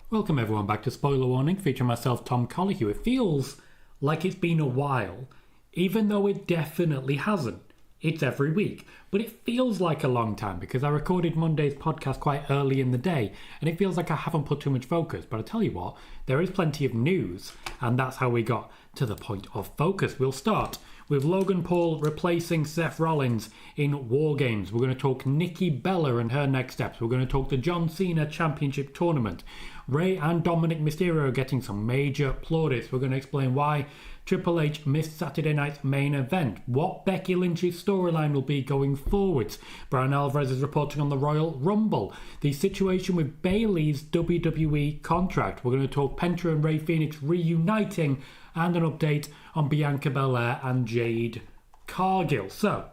Welcome everyone back to Spoiler Warning, featuring myself, Tom Colohue. It feels like it's been a while, even though it definitely hasn't. It's every week, but it feels like a long time because I recorded Monday's podcast quite early in the day, and it feels like I haven't put too much focus. But I tell you what, there is plenty of news, and that's how we got to the point of focus. We'll start with Logan Paul replacing Seth Rollins in Wargames. We're going to talk Nikki Bella and her next steps. We're going to talk the John Cena Championship Tournament. Rey and Dominik Mysterio getting some major plaudits. We're going to explain why Triple H missed Saturday night's main event, what Becky Lynch's storyline will be going forwards. Brian Alvarez is reporting on the Royal Rumble, the situation with Bayley's WWE contract. We're going to talk Penta and Rey Fenix reuniting, and an update on Bianca Belair and Jade Cargill. So,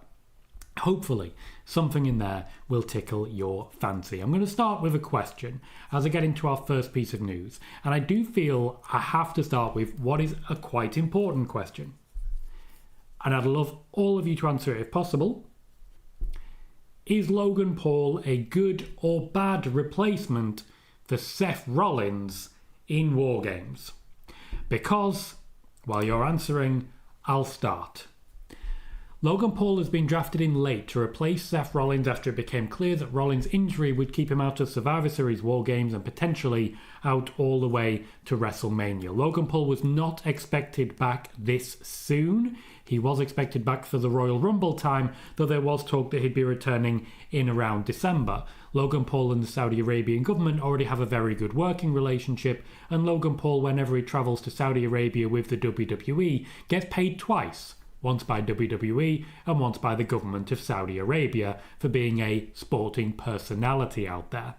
hopefully, something in there will tickle your fancy. I'm going to start with a question as I get into our first piece of news. And I do feel I have to start with what is a quite important question. And I'd love all of you to answer it if possible. Is Logan Paul a good or bad replacement for Seth Rollins in Wargames? Because, while you're answering, I'll start. Logan Paul has been drafted in late to replace Seth Rollins after it became clear that Rollins' injury would keep him out of Survivor Series Wargames and potentially out all the way to WrestleMania. Logan Paul was not expected back this soon. He was expected back for the Royal Rumble time, though there was talk that he'd be returning in around December. Logan Paul and the Saudi Arabian government already have a very good working relationship, and Logan Paul, whenever he travels to Saudi Arabia with the WWE, gets paid twice. Once by WWE and once by the government of Saudi Arabia for being a sporting personality out there.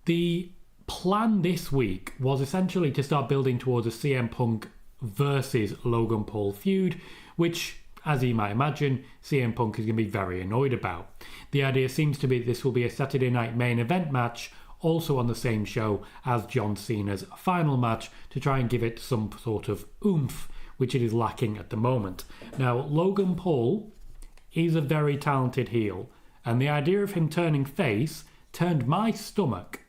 The plan this week was essentially to start building towards a CM Punk versus Logan Paul feud, which, as you might imagine, CM Punk is going to be very annoyed about. The idea seems to be that this will be a Saturday night main event match, also on the same show as John Cena's final match, to try and give it some sort of oomph, which it is lacking at the moment. Now, Logan Paul is a very talented heel, and the idea of him turning face turned my stomach.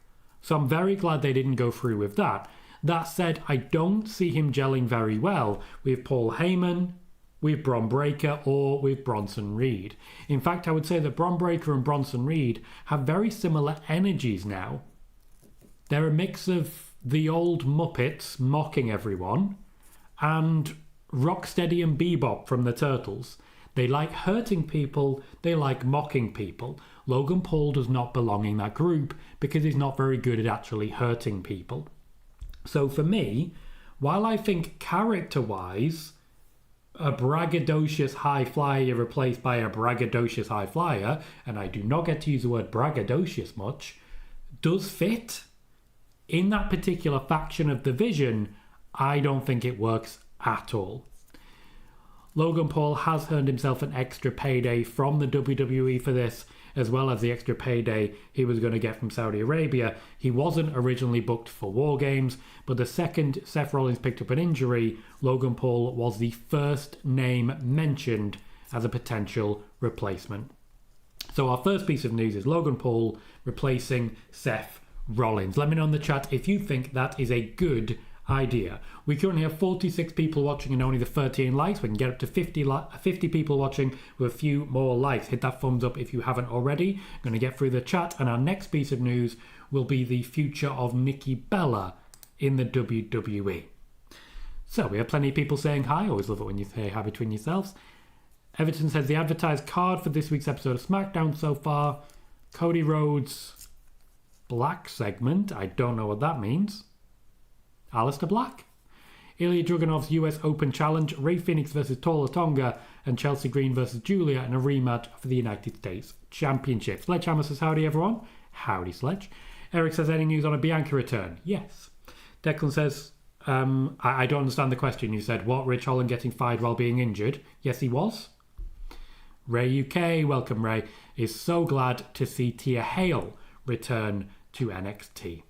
So I'm very glad they didn't go through with that. That said, I don't see him gelling very well with Paul Heyman, with Bron Breakker, or with Bronson Reed. In fact, I would say that Bron Breakker and Bronson Reed have very similar energies now. They're a mix of the old Muppets mocking everyone, and Rocksteady and Bebop from the Turtles. They like hurting people, they like mocking people. Logan Paul does not belong in that group because he's not very good at actually hurting people. So for me, while I think character-wise, a braggadocious high flyer replaced by a braggadocious high flyer, and I do not get to use the word braggadocious much, does fit, in that particular faction of the division, I don't think it works at all. Logan Paul has earned himself an extra payday from the WWE for this, as well as the extra payday he was going to get from Saudi Arabia. He wasn't originally booked for Wargames, but the second Seth Rollins picked up an injury, Logan Paul was the first name mentioned as a potential replacement. So our first piece of news is Logan Paul replacing Seth Rollins. Let me know in the chat if you think that is a good idea. We currently have 46 people watching and only the 13 likes. We can get up to 50 people watching with a few more likes. Hit that thumbs up if you haven't already. I'm going to get through the chat, and our next piece of news will be the future of Nikki Bella in the WWE. So we have plenty of people saying hi. Always love it when you say hi between yourselves. Everton says the advertised card for this week's episode of SmackDown so far: Cody Rhodes Black segment. I don't know what that means. Alistair Black, Ilya Dragunov's US Open Challenge, Rey Fenix versus Tola Tonga, and Chelsea Green versus Julia in a rematch for the United States Championship. Sledgehammer says howdy everyone. Howdy Sledge. Eric says any news on a Bianca return? Yes. Declan says I don't understand the question. You said what, Rich Holland getting fired while being injured? Yes, he was. Ray UK, welcome Ray, is so glad to see Tia Hale return to NXT.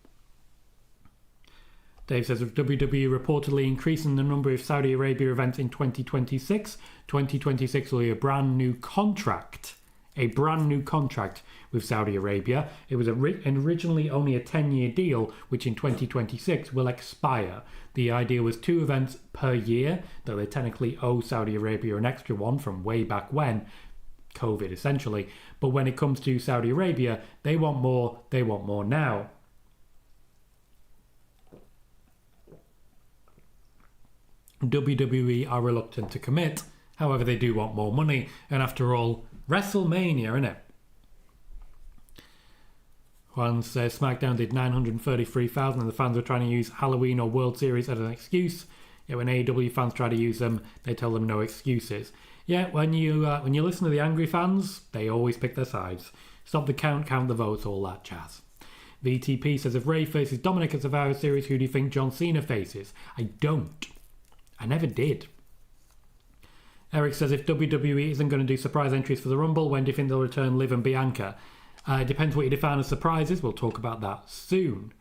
Dave says, with WWE reportedly increasing the number of Saudi Arabia events in 2026, 2026 will be a brand new contract a brand new contract with Saudi Arabia. It was originally only a 10-year deal, which in 2026 will expire. The idea was 2 events per year, though they technically owe Saudi Arabia an extra one from way back when, COVID essentially. But when it comes to Saudi Arabia, they want more now. WWE are reluctant to commit, however they do want more money, and after all, WrestleMania, innit? Juan says SmackDown did 933,000 and the fans were trying to use Halloween or World Series as an excuse. Yet when AEW fans try to use them, they tell them no excuses. Yeah, when you listen to the angry fans, they always pick their sides. Stop the count the votes, all that jazz. VTP says if Ray faces Dominik at Survivor Series, who do you think John Cena faces? I don't. I never did. Eric says if WWE isn't going to do surprise entries for the Rumble, when do you think they'll return Liv and Bianca? It depends what you define as surprises. We'll talk about that soon.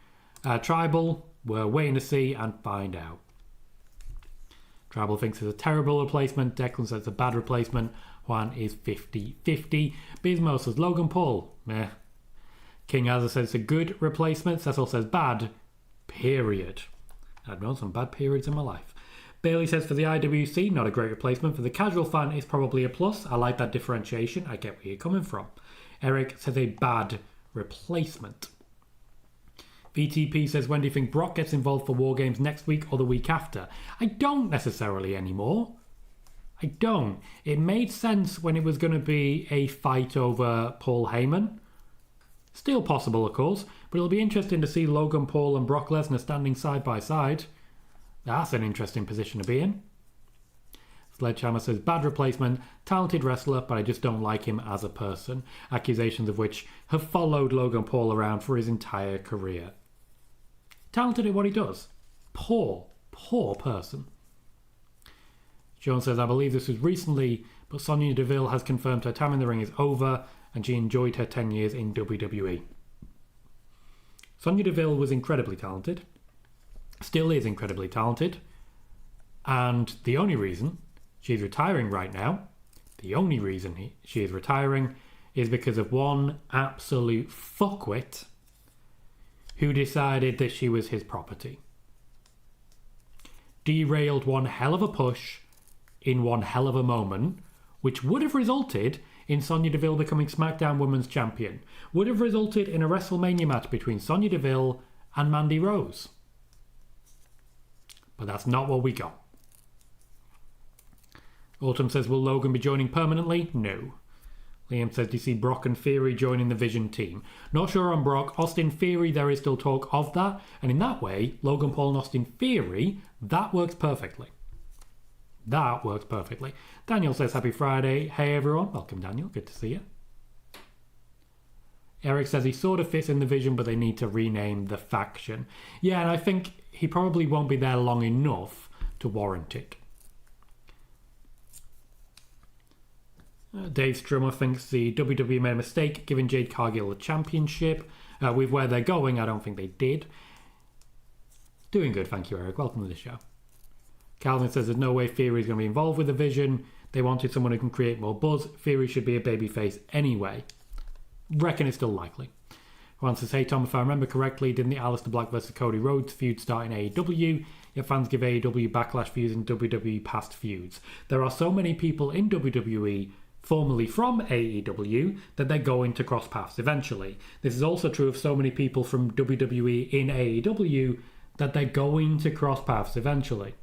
Tribal, we're waiting to see and find out. Tribal thinks it's a terrible replacement. Declan says it's a bad replacement. Juan is 50-50. Bismo says Logan Paul. Meh. King Azza says it's a good replacement. Cecil says bad. Period. I've known some bad periods in my life. Bayley says for the IWC, not a great replacement. For the casual fan, it's probably a plus. I like that differentiation. I get where you're coming from. Eric says a bad replacement. VTP says, when do you think Brock gets involved for Wargames next week or the week after? I don't necessarily anymore. I don't. It made sense when it was going to be a fight over Paul Heyman. Still possible, of course, but it'll be interesting to see Logan Paul and Brock Lesnar standing side by side. That's an interesting position to be in. Sledgehammer says, bad replacement, talented wrestler, but I just don't like him as a person. Accusations of which have followed Logan Paul around for his entire career. Talented at what he does. Poor person. John says, I believe this was recently, but Sonya Deville has confirmed her time in the ring is over and she enjoyed her 10 years in WWE. Sonya Deville was incredibly talented. Still is incredibly talented. And the only reason she's retiring right now, she is retiring is because of one absolute fuckwit who decided that she was his property. Derailed one hell of a push in one hell of a moment, which would have resulted in Sonya Deville becoming SmackDown Women's Champion. Would have resulted in a WrestleMania match between Sonya Deville and Mandy Rose. But that's not what we got. Autumn says, will Logan be joining permanently? No. Liam says, do you see Brock and Theory joining the Vision team? Not sure on Brock. Austin Theory, there is still talk of that. And in that way, Logan Paul and Austin Theory, that works perfectly. That works perfectly. Daniel says, happy Friday. Hey everyone. Welcome, Daniel. Good to see you. Eric says he sort of fits in the Vision, but they need to rename the faction. Yeah, and I think he probably won't be there long enough to warrant it. Dave Strummer thinks the WWE made a mistake giving Jade Cargill the championship. With where they're going, I don't think they did. Doing good, thank you, Eric. Welcome to the show. Calvin says there's no way Theory is going to be involved with the Vision. They wanted someone who can create more buzz. Theory should be a babyface anyway. Reckon it's still likely. Juan says, hey Tom, if I remember correctly, didn't the Aleister Black vs Cody Rhodes feud start in AEW? Yet fans give AEW backlash for using WWE past feuds. There are so many people in WWE formerly from AEW, that they're going to cross paths eventually. This is also true of so many people from WWE in AEW, that they're going to cross paths eventually.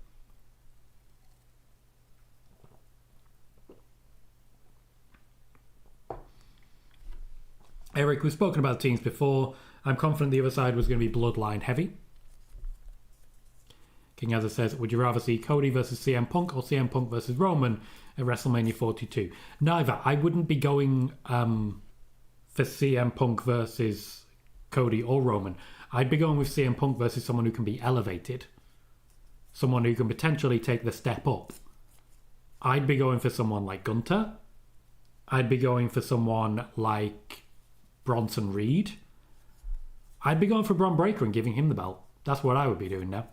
Eric, we've spoken about teams before. I'm confident the other side was going to be bloodline heavy. King Azza says, would you rather see Cody versus CM Punk or CM Punk versus Roman at WrestleMania 42? Neither. I wouldn't be going for CM Punk versus Cody or Roman. I'd be going with CM Punk versus someone who can be elevated. Someone who can potentially take the step up. I'd be going for someone like Gunther. I'd be going for someone like Bronson Reed. I'd be going for Bron Breakker and giving him the belt. That's what I would be doing now.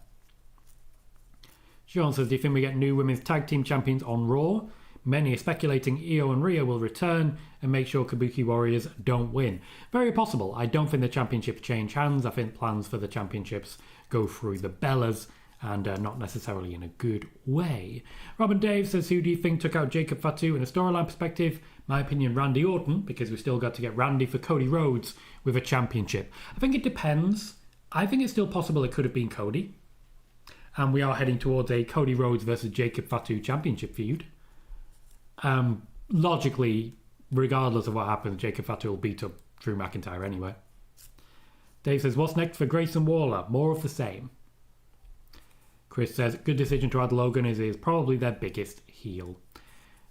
Sean says, do you think we get new women's tag team champions on Raw? Many are speculating Io and Rhea will return and make sure Kabuki Warriors don't win. Very possible. I don't think the championships change hands. I think plans for the championships go through the Bellas, and not necessarily in a good way. Robin Dave says, who do you think took out Jacob Fatu in a storyline perspective? My opinion, Randy Orton, because we still got to get Randy for Cody Rhodes with a championship. I think it depends. I think it's still possible it could have been Cody. And we are heading towards a Cody Rhodes versus Jacob Fatu championship feud. Logically, regardless of what happens, Jacob Fatu will beat up Drew McIntyre anyway. Dave says, what's next for Grayson Waller? More of the same. Chris says, good decision to add Logan as he is probably their biggest heel.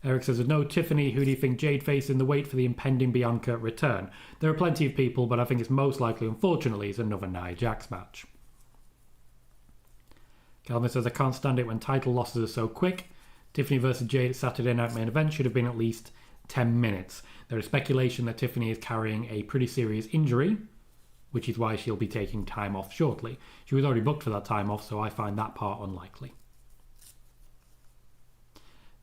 Eric says, there's no Tiffany. Who do you think Jade faced in the wait for the impending Bianca return? There are plenty of people, but I think it's most likely, unfortunately, is another Nia Jax match. Calvin says, I can't stand it when title losses are so quick. Tiffany versus Jade at Saturday Night Main Event should have been at least 10 minutes. There is speculation that Tiffany is carrying a pretty serious injury, which is why she'll be taking time off shortly. She was already booked for that time off, so I find that part unlikely.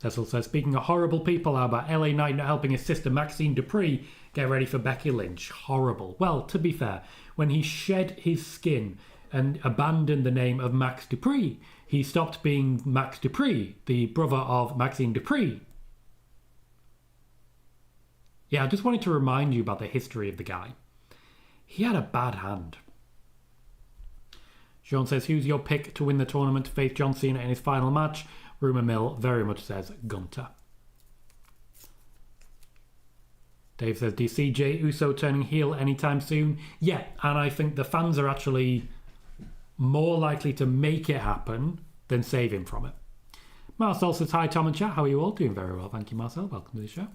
Cecil says, speaking of horrible people, how about LA Knight not helping his sister Maxine Dupree get ready for Becky Lynch? Horrible. Well, to be fair, when he shed his skin and abandoned the name of Max Dupree, he stopped being Max Dupree, the brother of Maxine Dupree. Yeah, I just wanted to remind you about the history of the guy. He had a bad hand. Sean says, who's your pick to win the tournament to face John Cena in his final match? Rumour Mill very much says Gunter. Dave says, do you see Jey Uso turning heel anytime soon? Yeah, and I think the fans are actually more likely to make it happen than save him from it. Marcel says, hi Tom and chat, how are you all? Doing very well, thank you Marcel, welcome to the show.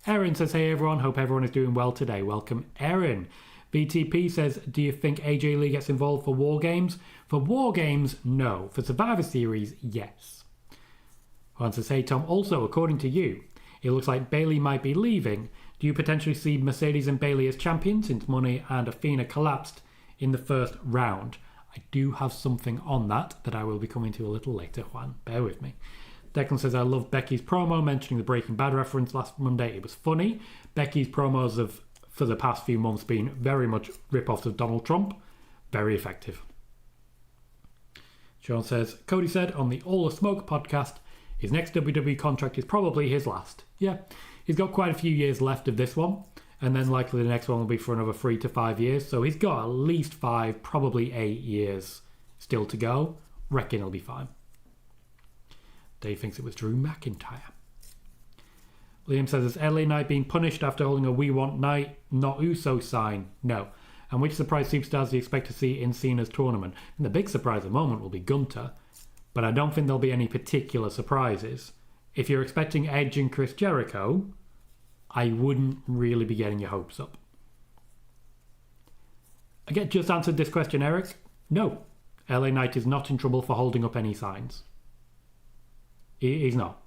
Erin says, hey everyone, hope everyone is doing well today. Welcome Erin. BTP says, do you think AJ Lee gets involved for Wargames? For Wargames, no. For Survivor Series, yes. Juan says, hey Tom, also according to you, it looks like Bayley might be leaving. Do you potentially see Mercedes and Bayley as champions since Money and Athena collapsed in the first round? I do have something on that I will be coming to a little later, Juan. Bear with me. Declan says, I love Becky's promo mentioning the Breaking Bad reference last Monday. It was funny. Becky's promos have, for the past few months, been very much rip-offs of Donald Trump. Very effective. Sean says, Cody said on the All the Smoke podcast, his next WWE contract is probably his last. Yeah, he's got quite a few years left of this one. And then likely the next one will be for another 3 to 5 years. So he's got at least 5, probably 8 years still to go. Reckon he'll be fine. Dave thinks it was Drew McIntyre. Liam says, is LA Knight being punished after holding a We Want Knight, Not Uso sign? No. And which surprise superstars do you expect to see in Cena's tournament? And the big surprise at the moment will be Gunter. But I don't think there'll be any particular surprises. If you're expecting Edge and Chris Jericho, I wouldn't really be getting your hopes up. I just answered this question, Eric. No. LA Knight is not in trouble for holding up any signs. He's not.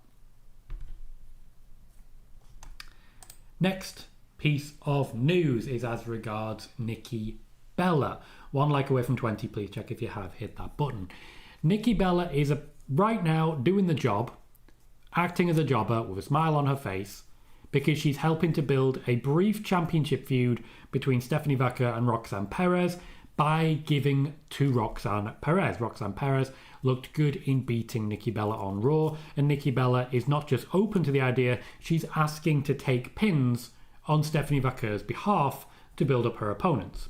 Next piece of news is as regards Nikki Bella. 1 like away from 20. Please check if you have hit that button. Nikki Bella is right now doing the job, acting as a jobber with a smile on her face, because she's helping to build a brief championship feud between Stephanie Vaca and Roxanne Perez by giving to Roxanne Perez. Roxanne Perez looked good in beating Nikki Bella on Raw, and Nikki Bella is not just open to the idea, she's asking to take pins on Stephanie Vaca's behalf to build up her opponents.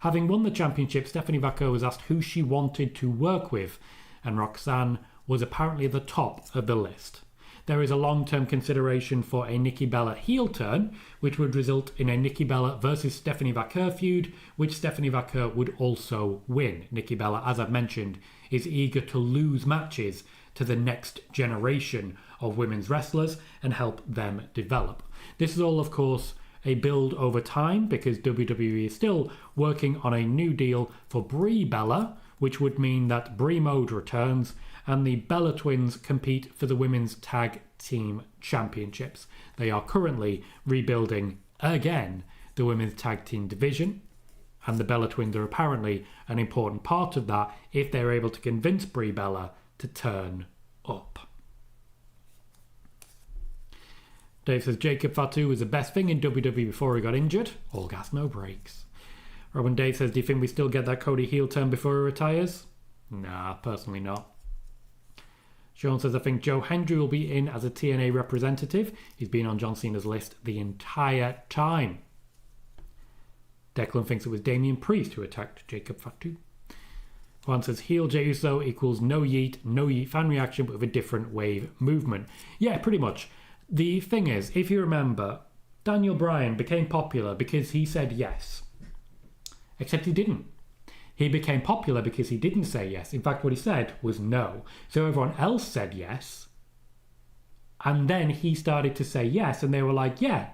Having won the championship, Stephanie Vaca was asked who she wanted to work with, and Roxanne was apparently at the top of the list. There is a long-term consideration for a Nikki Bella heel turn, which would result in a Nikki Bella versus Stephanie Vaca feud, which Stephanie Vaca would also win. Nikki Bella, as I've mentioned, is eager to lose matches to the next generation of women's wrestlers and help them develop. This is all, of course, a build over time because WWE is still working on a new deal for Brie Bella, which would mean that Brie Mode returns and the Bella Twins compete for the Women's Tag Team Championships. They are currently rebuilding, again, the Women's Tag Team division, and the Bella Twins are apparently an important part of that if they're able to convince Brie Bella to turn up. Dave says Jacob Fatu was the best thing in WWE before he got injured. All gas, no brakes. Robin Dave says, do you think we still get that Cody heel turn before he retires? Nah, personally not. Sean says, I think Joe Hendry will be in as a TNA representative. He's been on John Cena's list the entire time. Declan thinks it was Damian Priest who attacked Jacob Fatu. Juan says, heel Jey Uso equals no yeet fan reaction, but with a different wave movement. Yeah, pretty much. The thing is, if you remember, Daniel Bryan became popular because he said yes. Except he didn't. He became popular because he didn't say yes. In fact, what he said was no. So everyone else said yes. And then he started to say yes. And they were like, yeah,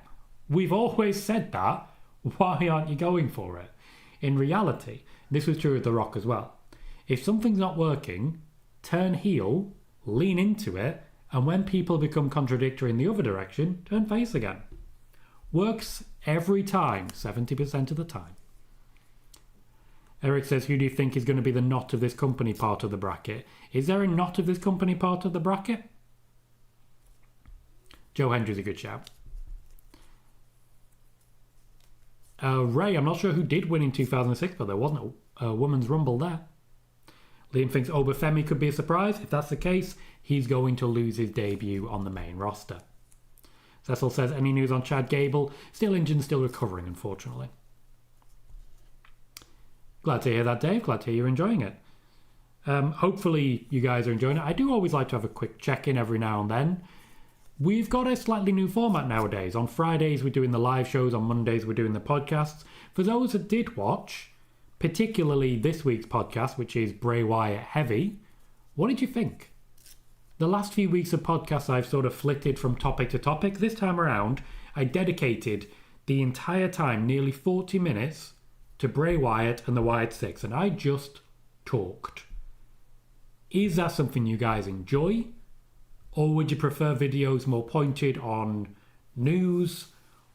we've always said that. Why aren't you going for it? In reality, this was true with The Rock as well. If something's not working, turn heel, lean into it, and when people become contradictory in the other direction, turn face again. Works every time, 70% of the time. Eric says, who do you think is going to be the not of this company part of the bracket? Is there a not of this company part of the bracket? Joe Hendry's a good shout. Ray, I'm not sure who did win in 2006, but there wasn't a women's rumble there. Liam thinks Obafemi could be a surprise. If that's the case, he's going to lose his debut on the main roster. Cecil says, any news on Chad Gable? Still injured and still recovering, unfortunately. Glad to hear that, Dave. Glad to hear you're enjoying it. Hopefully you guys are enjoying it. I do always like to have a quick check-in every now and then. We've got a slightly new format nowadays. On Fridays, we're doing the live shows. On Mondays, we're doing the podcasts. For those that did watch, particularly this week's podcast, which is Bray Wyatt Heavy, what did you think? The last few weeks of podcasts, I've sort of flitted from topic to topic. This time around, I dedicated the entire time, nearly 40 minutes, to Bray Wyatt and the Wyatt Six, and I just talked. Is that something you guys enjoy? Or would you prefer videos more pointed on news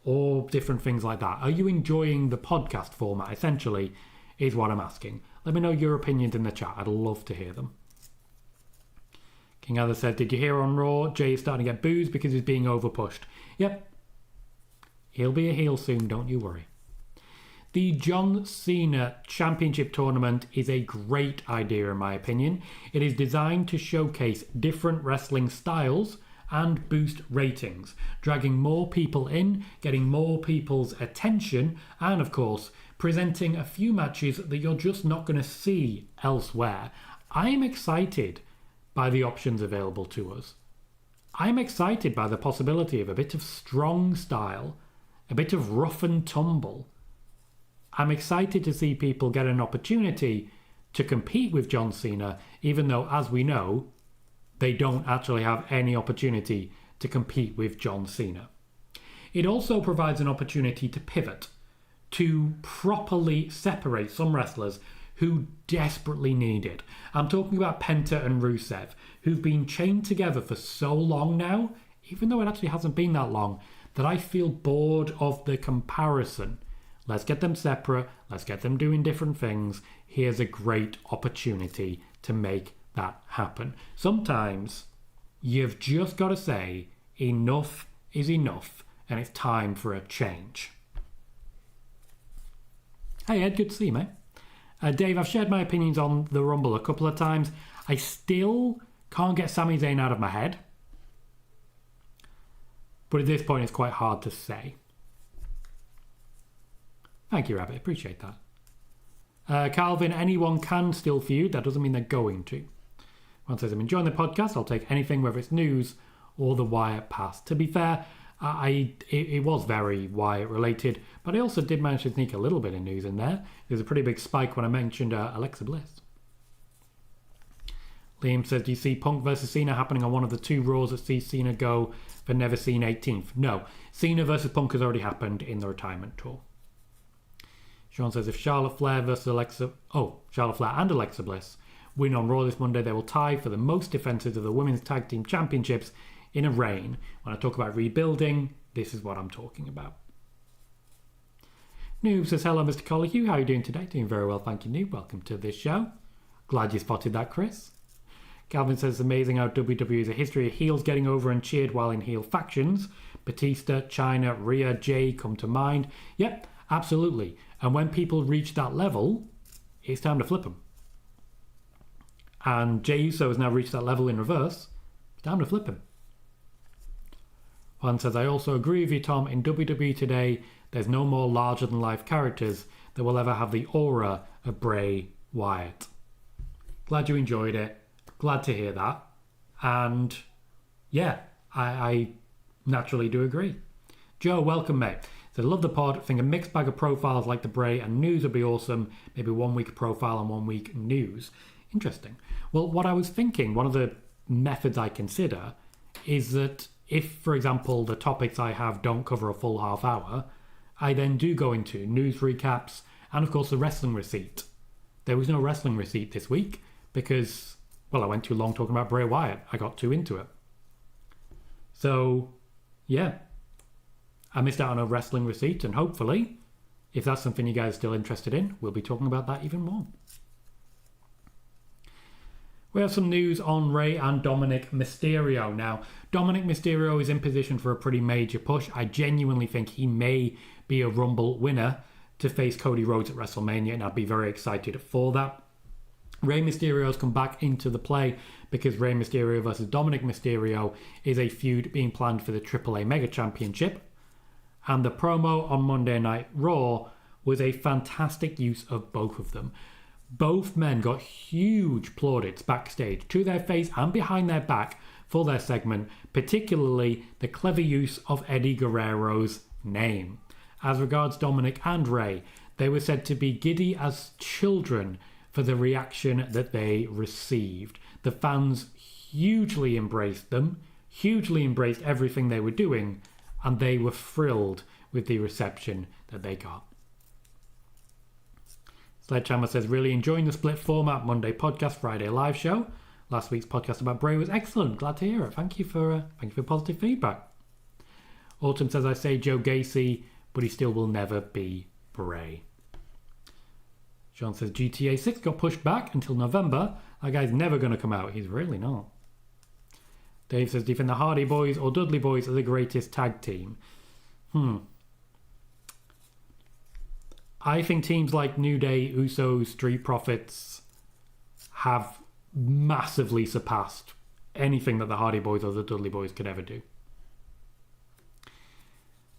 or different things like that? Are you enjoying the podcast format, essentially, is what I'm asking. Let me know your opinions in the chat. I'd love to hear them. King Heather said, did you hear on Raw, Jay is starting to get booed because he's being overpushed? Yep. He'll be a heel soon, don't you worry. The John Cena Championship Tournament is a great idea in my opinion. It is designed to showcase different wrestling styles and boost ratings, dragging more people in, getting more people's attention, and of course, presenting a few matches that you're just not going to see elsewhere. I am excited by the options available to us. I'm excited by the possibility of a bit of strong style, a bit of rough and tumble. I'm excited to see people get an opportunity to compete with John Cena, even though, as we know, they don't actually have any opportunity to compete with John Cena. It also provides an opportunity to pivot, to properly separate some wrestlers who desperately need it. I'm talking about Penta and Rusev, who've been chained together for so long now, even though it actually hasn't been that long, that I feel bored of the comparison. Let's get them separate. Let's get them doing different things. Here's a great opportunity to make that happen. Sometimes you've just got to say enough is enough and it's time for a change. Hey Ed, good to see you, mate. Dave, I've shared my opinions on the Rumble a couple of times. I still can't get Sami Zayn out of my head. But at this point, it's quite hard to say. Thank you, Rabbit. Appreciate that. Calvin, anyone can still feud. That doesn't mean they're going to. One says, I'm enjoying the podcast. I'll take anything, whether it's news or the Wyatt pass. To be fair, it was very Wyatt related, but I also did manage to sneak a little bit of news in there. There's a pretty big spike when I mentioned Alexa Bliss. Liam says, do you see Punk versus Cena happening on one of the two Raws that sees Cena go for never seen 18th? No. Cena versus Punk has already happened in the retirement tour. Sean says, if Charlotte Flair and Alexa Bliss win on Raw this Monday, they will tie for the most defenses of the Women's Tag Team Championships in a reign. When I talk about rebuilding, this is what I'm talking about. Noob says, hello, Mr. Colohue. How are you doing today? Doing very well, thank you, Noob. Welcome to this show. Glad you spotted that, Chris. Calvin says, it's amazing how WWE has a history of heels getting over and cheered while in heel factions, Batista, China, Rhea, Jay come to mind. Yep, absolutely. And when people reach that level, it's time to flip them. And Jey Uso has now reached that level in reverse. It's time to flip him. Juan says, I also agree with you, Tom. In WWE today, there's no more larger-than-life characters that will ever have the aura of Bray Wyatt. Glad you enjoyed it. Glad to hear that. And yeah, I naturally do agree. Joe, welcome, mate. Said, love the pod. Think a mixed bag of profiles like the Bray and news would be awesome. Maybe 1 week profile and 1 week news. Interesting. Well, what I was thinking, one of the methods I consider is that if, for example, the topics I have don't cover a full half hour, I then do go into news recaps and, of course, the wrestling receipt. There was no wrestling receipt this week because, well, I went too long talking about Bray Wyatt. I got too into it. So, yeah, I missed out on a wrestling receipt, and hopefully, if that's something you guys are still interested in, we'll be talking about that even more. We have some news on Rey and Dominik Mysterio. Now, Dominik Mysterio is in position for a pretty major push. I genuinely think he may be a Rumble winner to face Cody Rhodes at WrestleMania, and I'd be very excited for that. Rey Mysterio's come back into the play because Rey Mysterio versus Dominik Mysterio is a feud being planned for the AAA Mega Championship. And the promo on Monday Night Raw was a fantastic use of both of them. Both men got huge plaudits backstage to their face and behind their back for their segment, particularly the clever use of Eddie Guerrero's name. As regards Dominik and Rey, they were said to be giddy as children for the reaction that they received. The fans hugely embraced them, hugely embraced everything they were doing, and they were thrilled with the reception that they got. Sledgehammer says, really enjoying the split format Monday podcast, Friday live show. Last week's podcast about Bray was excellent. Glad to hear it. Thank you for positive feedback. Autumn says, I say Joe Gacy, but he still will never be Bray. Sean says, GTA 6 got pushed back until November. That guy's never going to come out. He's really not. Dave says, do you think the Hardy Boys or Dudley Boys are the greatest tag team? I think teams like New Day, Usos, Street Profits have massively surpassed anything that the Hardy Boys or the Dudley Boys could ever do.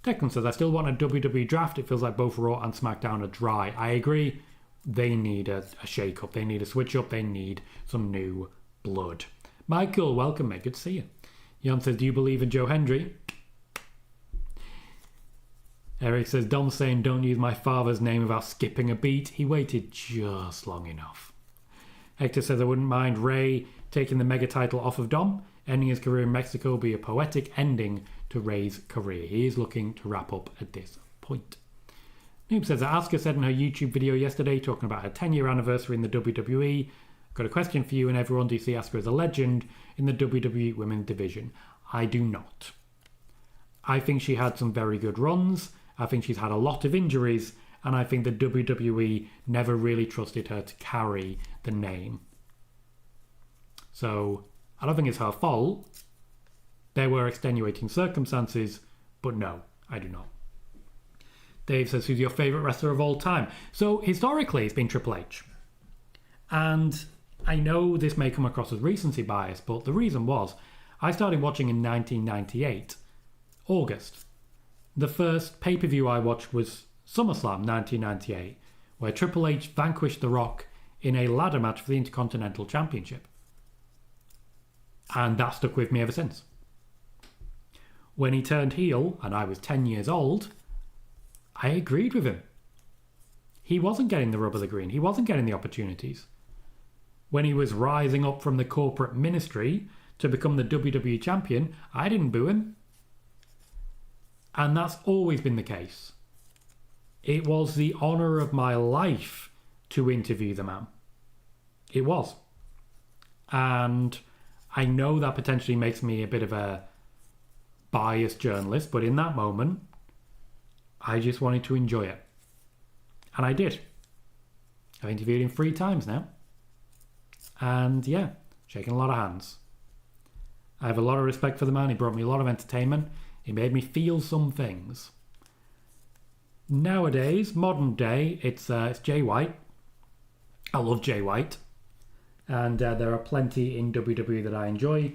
Declan says, I still want a WWE draft. It feels like both Raw and SmackDown are dry. I agree. They need a shake-up. They need a switch-up. They need some new blood. Michael, welcome, mate. Good to see you. Jan says, do you believe in Joe Hendry? Eric says, Dom saying don't use my father's name without skipping a beat. He waited just long enough. Hector says, I wouldn't mind Rey taking the mega title off of Dom. Ending his career in Mexico will be a poetic ending to Rey's career. He is looking to wrap up at this point. Noob says, Asuka said in her YouTube video yesterday talking about her 10-year anniversary in the WWE, got a question for you and everyone. Do you see Asuka as a legend in the WWE Women's Division? I do not. I think she had some very good runs. I think she's had a lot of injuries, and I think the WWE never really trusted her to carry the name. So, I don't think it's her fault. There were extenuating circumstances, but no, I do not. Dave says, who's your favourite wrestler of all time? So, historically, it's been Triple H. And I know this may come across as recency bias, but the reason was, I started watching in 1998, August. The first pay-per-view I watched was SummerSlam 1998, where Triple H vanquished The Rock in a ladder match for the Intercontinental Championship. And that stuck with me ever since. When he turned heel, and I was 10 years old, I agreed with him. He wasn't getting the rub of the green. He wasn't getting the opportunities. When he was rising up from the corporate ministry to become the WWE champion, I didn't boo him. And that's always been the case. It was the honour of my life to interview the man. It was. And I know that potentially makes me a bit of a biased journalist, but in that moment, I just wanted to enjoy it. And I did. I've interviewed him 3 times now. And yeah, shaking a lot of hands. I have a lot of respect for the man. He brought me a lot of entertainment. It made me feel some things. Nowadays, modern day, it's Jay White. I love Jay White. And there are plenty in WWE that I enjoy.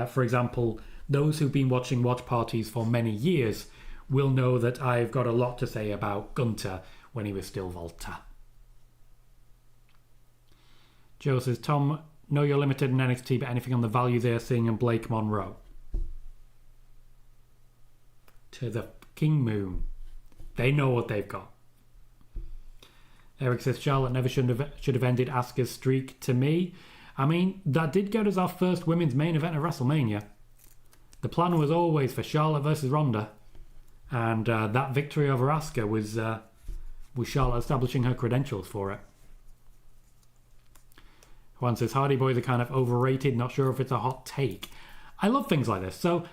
For example, those who've been watching watch parties for many years will know that I've got a lot to say about Gunter when he was still Volta. Joe says, Tom, know you're limited in NXT, but anything on the value they're seeing in Blake Monroe? To the fucking moon. They know what they've got. Eric says, Charlotte never should have ended Asuka's streak to me. I mean, that did get us our first women's main event of WrestleMania. The plan was always for Charlotte versus Ronda. And that victory over Asuka was Charlotte establishing her credentials for it. Juan says, Hardy Boys are kind of overrated. Not sure if it's a hot take. I love things like this. So,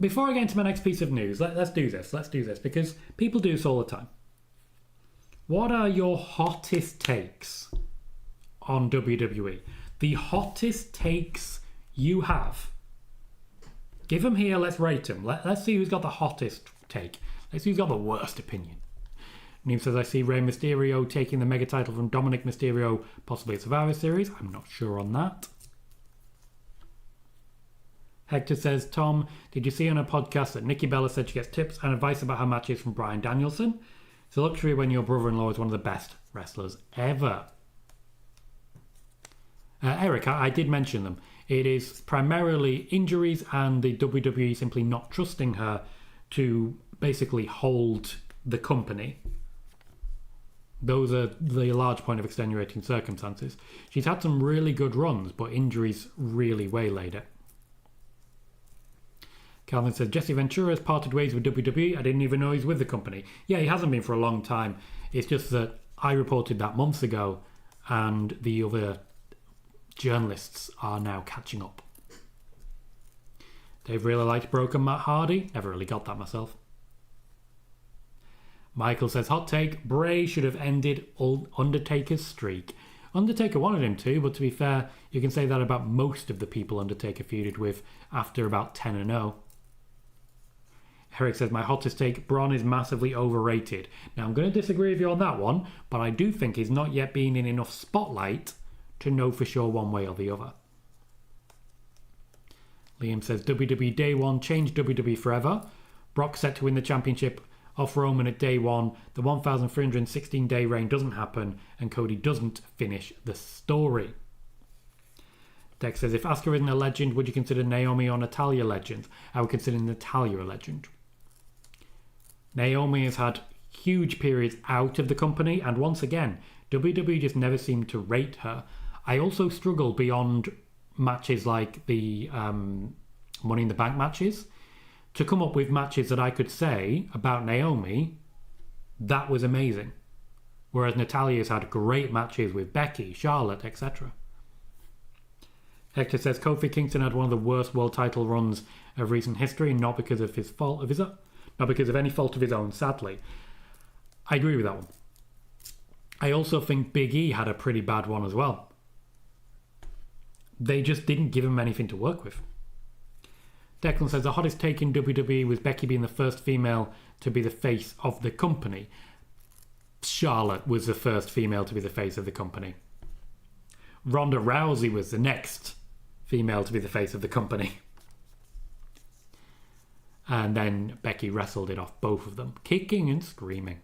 before I get into my next piece of news, let's do this. Let's do this. Because people do this all the time. What are your hottest takes on WWE? The hottest takes you have. Give them here. Let's rate them. Let's see who's got the hottest take. Let's see who's got the worst opinion. Neem says, I see Rey Mysterio taking the mega title from Dominik Mysterio, possibly at Survivor Series. I'm not sure on that. Hector says, Tom, did you see on a podcast that Nikki Bella said she gets tips and advice about her matches from Bryan Danielson? It's a luxury when your brother-in-law is one of the best wrestlers ever. Eric, I did mention them. It is primarily injuries and the WWE simply not trusting her to basically hold the company. Those are the large point of extenuating circumstances. She's had some really good runs, but injuries really waylaid it. Calvin says, Jesse Ventura has parted ways with WWE. I didn't even know he's with the company. Yeah, he hasn't been for a long time. It's just that I reported that months ago, and the other journalists are now catching up. Dave really liked Broken Matt Hardy. Never really got that myself. Michael says, hot take, Bray should have ended Undertaker's streak. Undertaker wanted him to, but to be fair, you can say that about most of the people Undertaker feuded with after about 10-0. Eric says, my hottest take, Braun is massively overrated. Now, I'm going to disagree with you on that one, but I do think he's not yet been in enough spotlight to know for sure one way or the other. Liam says, WWE Day 1 changed WWE forever. Brock set to win the championship off Roman at Day 1. The 1,316-day reign doesn't happen, and Cody doesn't finish the story. Dex says, if Asuka isn't a legend, would you consider Naomi or Natalya legend? I would consider Natalya a legend. Naomi has had huge periods out of the company, and once again, WWE just never seemed to rate her. I also struggle beyond matches like the Money in the Bank matches to come up with matches that I could say about Naomi, that was amazing. Whereas Natalya's had great matches with Becky, Charlotte, etc. Hector says Kofi Kingston had one of the worst world title runs of recent history, not because of his fault of his own, not because of any fault of his own, sadly. I agree with that one. I also think Big E had a pretty bad one as well. They just didn't give him anything to work with. Declan says the hottest take in WWE was Becky being the first female to be the face of the company. Charlotte was the first female to be the face of the company. Ronda Rousey was the next female to be the face of the company. And then Becky wrestled it off both of them, kicking and screaming.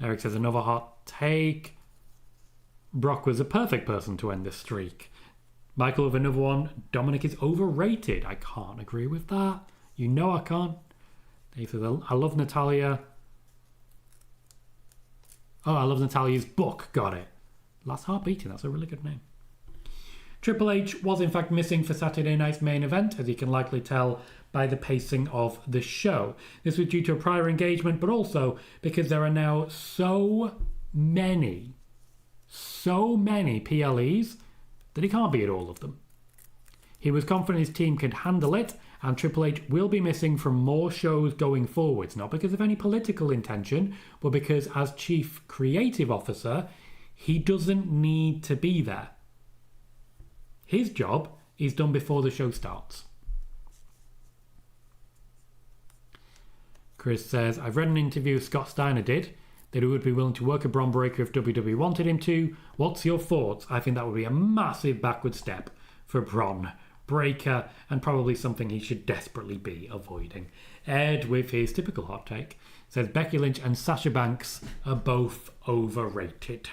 Eric says another hot take. Brock was the perfect person to end this streak. Michael with another one. Dominik is overrated. I can't agree with that. You know I can't. He says, I love Natalya. Oh, I love Natalya's book. Got it. Last Heart Beating. That's a really good name. Triple H was in fact missing for Saturday night's main event, as you can likely tell by the pacing of the show. This was due to a prior engagement, but also because there are now so many PLEs that he can't be at all of them. He was confident his team could handle it, and Triple H will be missing from more shows going forwards, not because of any political intention, but because as Chief Creative Officer, he doesn't need to be there. His job is done before the show starts. Chris says, I've read an interview Scott Steiner did that he would be willing to work a Bron Breakker if WWE wanted him to. What's your thoughts? I think that would be a massive backward step for Bron Breakker and probably something he should desperately be avoiding. Ed, with his typical hot take, says Becky Lynch and Sasha Banks are both overrated.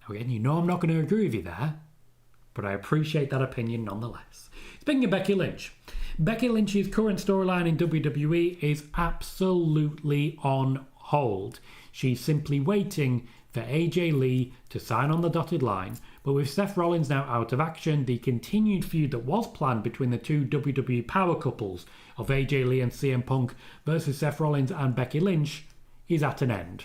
Now again, you know I'm not going to agree with you there, but I appreciate that opinion nonetheless. Speaking of Becky Lynch's current storyline in WWE is absolutely on hold. She's simply waiting for AJ Lee to sign on the dotted line, but with Seth Rollins now out of action, the continued feud that was planned between the two WWE power couples of AJ Lee and CM Punk versus Seth Rollins and Becky Lynch is at an end.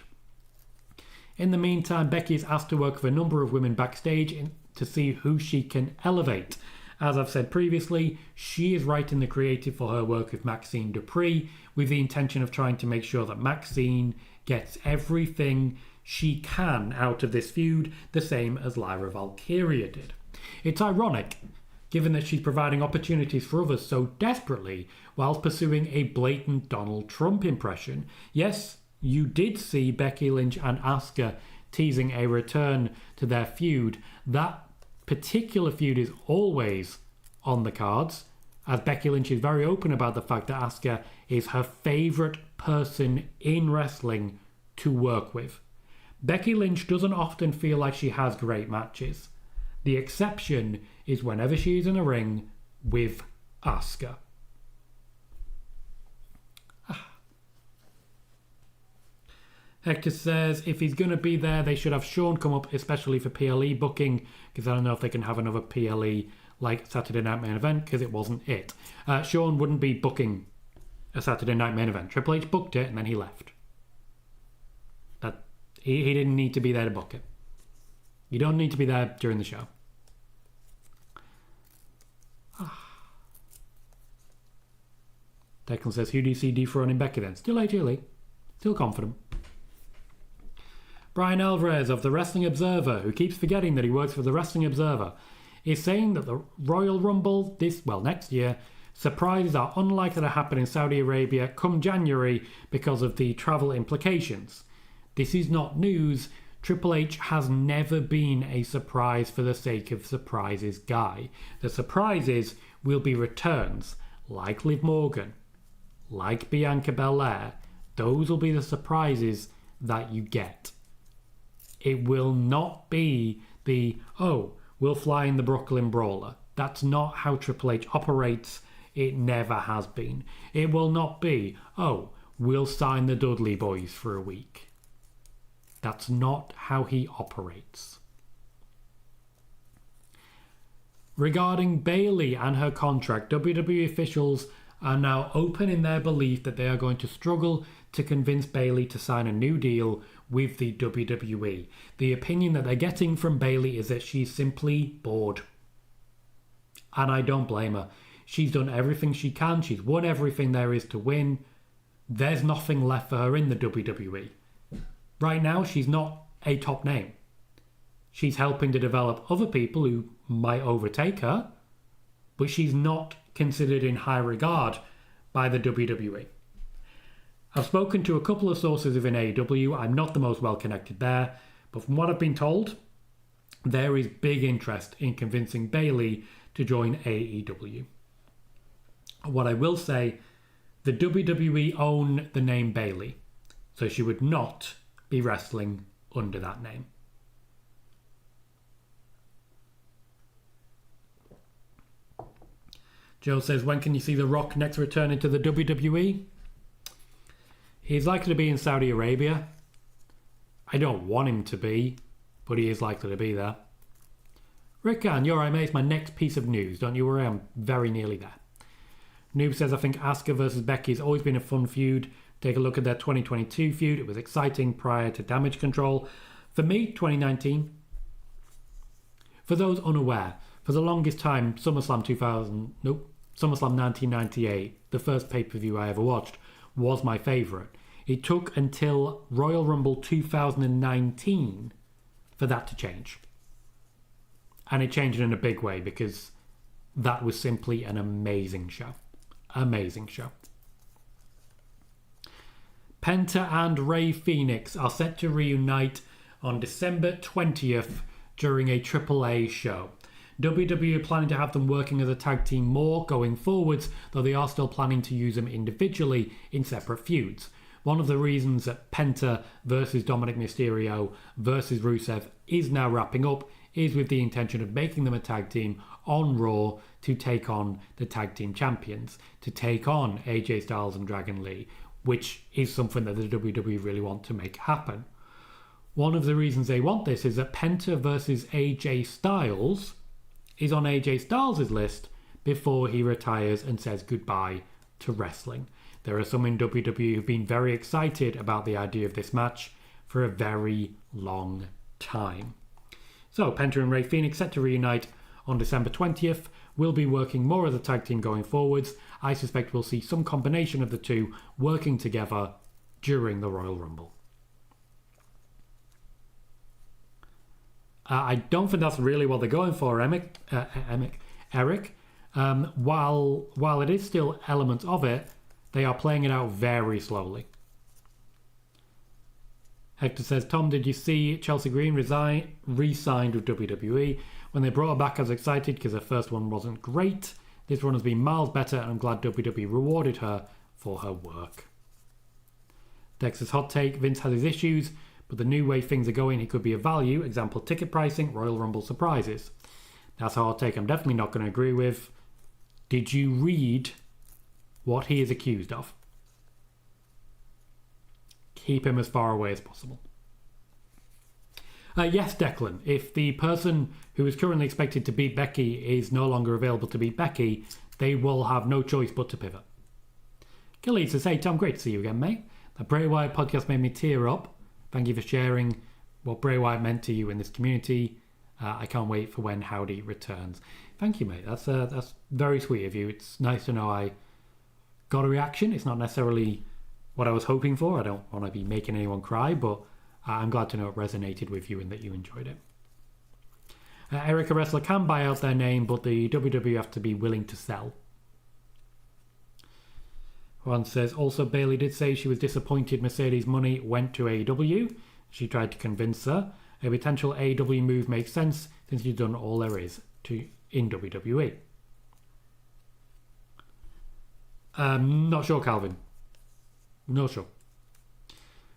In the meantime, Becky is asked to work with a number of women backstage to see who she can elevate. As I've said previously, she is writing the creative for her work with Maxine Dupree with the intention of trying to make sure that Maxine gets everything she can out of this feud, the same as Lyra Valkyria did. It's ironic, given that she's providing opportunities for others so desperately whilst pursuing a blatant Donald Trump impression. Yes, you did see Becky Lynch and Asuka teasing a return to their feud. That particular feud is always on the cards, as Becky Lynch is very open about the fact that Asuka is her favourite person in wrestling to work with. Becky Lynch doesn't often feel like she has great matches. The exception is whenever she is in a ring with Asuka. Hector says if he's going to be there, they should have Sean come up, especially for PLE booking, because I don't know if they can have another PLE like Saturday Night Main Event, because it wasn't it. Sean wouldn't be booking a Saturday Night Main Event. Triple H booked it and then he left. He didn't need to be there to book it. You don't need to be there during the show. Declan says, who do you see dethroning Becky then? Still AJ Lee. Still confident. Brian Alvarez of the Wrestling Observer, who keeps forgetting that he works for the Wrestling Observer, is saying that the Royal Rumble next year, surprises are unlikely to happen in Saudi Arabia come January because of the travel implications. This is not news. Triple H has never been a surprise for the sake of surprises guy. The surprises will be returns, like Liv Morgan, like Bianca Belair. Those will be the surprises that you get. It will not be we'll fly in the Brooklyn Brawler. That's not how Triple H operates. It never has been. It will not be, we'll sign the Dudley Boys for a week. That's not how he operates. Regarding Bayley and her contract, WWE officials are now open in their belief that they are going to struggle to convince Bayley to sign a new deal with the WWE. The opinion that they're getting from Bayley is that she's simply bored. And I don't blame her. She's done everything she can. She's won everything there is to win. There's nothing left for her in the WWE. Right now, she's not a top name. She's helping to develop other people who might overtake her, but she's not considered in high regard by the WWE. I've spoken to a couple of sources within AEW. I'm not the most well connected there, but from what I've been told, there is big interest in convincing Bayley to join AEW. What I will say, the WWE own the name Bayley, so she would not be wrestling under that name. Joe says, when can you see The Rock next returning to the WWE? He's likely to be in Saudi Arabia. I don't want him to be, but he is likely to be there. Rickan, you're right, mate. It's my next piece of news. Don't you worry, I'm very nearly there. Noob says, I think Asuka versus Becky has always been a fun feud. Take a look at their 2022 feud. It was exciting prior to Damage Control. For me, 2019. For those unaware, for the longest time, SummerSlam 1998, the first pay-per-view I ever watched, was my favourite. It took until Royal Rumble 2019 for that to change. And it changed in a big way because that was simply an amazing show. Amazing show. Penta and Rey Fenix are set to reunite on December 20th during a AAA show. WWE are planning to have them working as a tag team more going forwards, though they are still planning to use them individually in separate feuds. One of the reasons that Penta versus Dominik Mysterio versus Rusev is now wrapping up is with the intention of making them a tag team on Raw to take on the tag team champions, to take on AJ Styles and Dragon Lee, which is something that the WWE really want to make happen. One of the reasons they want this is that Penta versus AJ Styles is on AJ Styles' list before he retires and says goodbye to wrestling. There are some in WWE who've been very excited about the idea of this match for a very long time. So Penta and Rey Fenix set to reunite on December 20th. We'll be working more as a tag team going forwards. I suspect we'll see some combination of the two working together during the Royal Rumble. I don't think that's really what they're going for, Eric. While it is still elements of it, they are playing it out very slowly. Hector says, Tom, did you see Chelsea Green re-signed with WWE? When they brought her back, I was excited because her first one wasn't great. This one has been miles better, and I'm glad WWE rewarded her for her work. Dexter's hot take, Vince has his issues, but the new way things are going, he could be of value. Example, ticket pricing, Royal Rumble surprises. That's a hot take I'm definitely not going to agree with. Did you read what he is accused of? Keep him as far away as possible. Yes, Declan, if the person who is currently expected to beat Becky is no longer available to beat Becky, they will have no choice but to pivot. Gilly says, hey Tom, great to see you again, mate. The Bray Wyatt podcast made me tear up. Thank you for sharing what Bray Wyatt meant to you in this community. I can't wait for when Howdy returns. Thank you, mate. That's very sweet of you. It's nice to know I got a reaction. It's not necessarily what I was hoping for. I don't want to be making anyone cry, but I'm glad to know it resonated with you and that you enjoyed it. Eric, a wrestler can buy out their name, but the WWE have to be willing to sell. One says, also Bayley did say she was disappointed Mercedes' money went to AEW. She tried to convince her. A potential AEW move makes sense since you've done all there is in WWE. Not sure, Calvin. Not sure.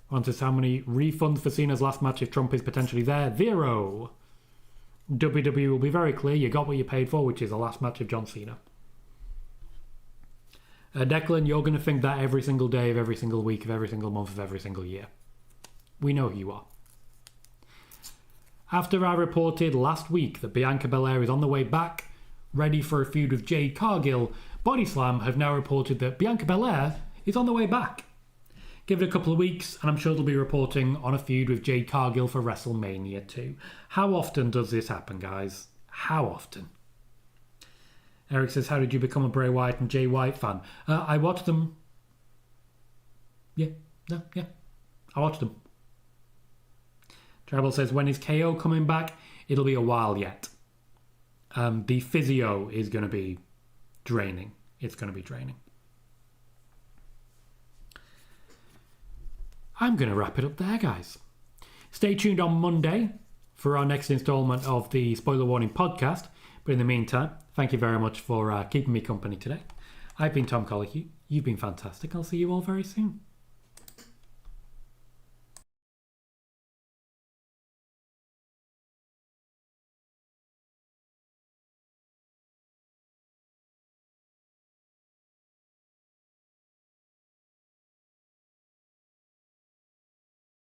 One says, how many refunds for Cena's last match if Trump is potentially there? 0. WWE will be very clear. You got what you paid for, which is the last match of John Cena. Declan, you're going to think that every single day of every single week of every single month of every single year. We know who you are. After I reported last week that Bianca Belair is on the way back, ready for a feud with Jade Cargill, Body Slam have now reported that Bianca Belair is on the way back. Give it a couple of weeks and I'm sure they'll be reporting on a feud with Jade Cargill for WrestleMania 2. How often does this happen, guys? How often? Eric says, how did you become a Bray Wyatt and Jay White fan? I watched them. Yeah. I watched them. Tribal says, when is KO coming back? It'll be a while yet. The physio is going to be draining. It's going to be draining. I'm going to wrap it up there, guys. Stay tuned on Monday for our next installment of the Spoiler Warning podcast. But in the meantime, thank you very much for keeping me company today. I've been Tom Colohue. You've been fantastic. I'll see you all very soon.